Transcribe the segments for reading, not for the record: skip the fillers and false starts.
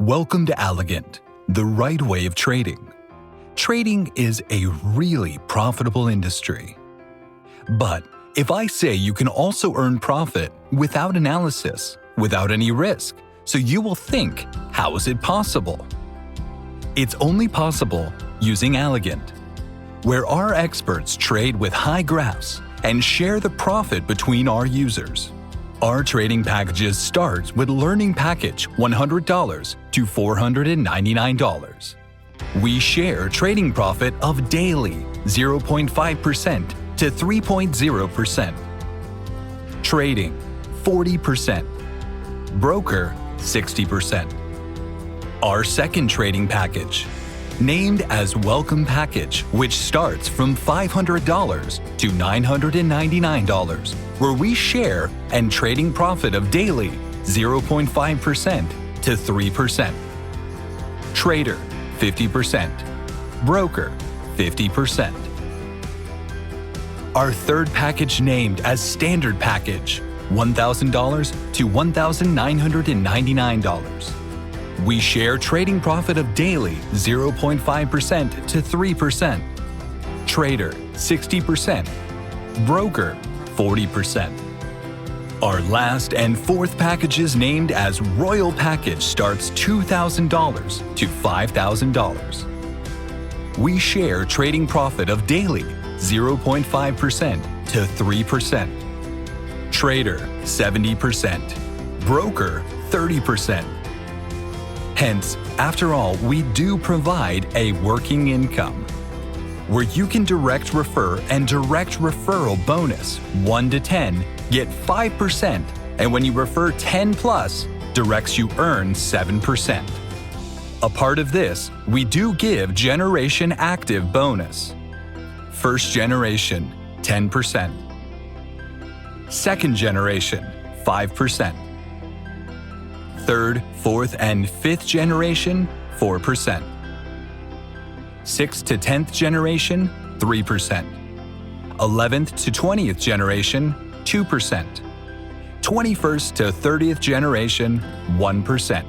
Welcome to Elegant, the right way of trading. Trading is a really profitable industry. But if I say you can also earn profit without analysis, without any risk, so you will think, how is it possible? It's only possible using Elegant, where our experts trade with high graphs and share the profit between our users. Our trading packages start with Learning Package $100 to $499. We share trading profit of daily 0.5% to 3.0%. Trading 40%. Broker 60%. Our second trading package, named as Welcome Package, which starts from $500 to $999, where we share and trading profit of daily 0.5% to 3%. Trader 50%. Broker 50%. Our third package, named as Standard Package, $1,000 to $1,999. We share trading profit of daily 0.5% to 3%. Trader 60%. Broker 40%. Our last and fourth packages, named as Royal Package, starts $2,000 to $5,000. We share trading profit of daily 0.5% to 3%. Trader 70%. Broker 30%. Hence, after all, we do provide a working income, where you can direct refer and direct referral bonus 1 to 10, get 5%, and when you refer 10 plus, directs you earn 7%. A part of this, we do give Generation Active bonus. First generation, 10%. Second generation, 5%. Third, fourth, and fifth generation, 4%. 6th to 10th generation, 3%. 11th to 20th generation, 2%. 21st to 30th generation, 1%.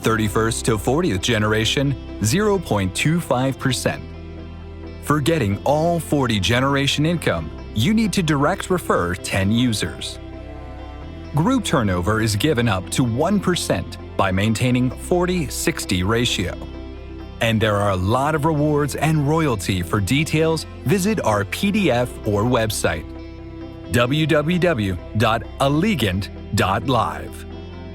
31st to 40th generation, 0.25%. For getting all 40 generation income, you need to direct refer 10 users. Group turnover is given up to 1% by maintaining 40-60 ratio. And there are a lot of rewards and royalty. For details, visit our PDF or website, www.elegant.live.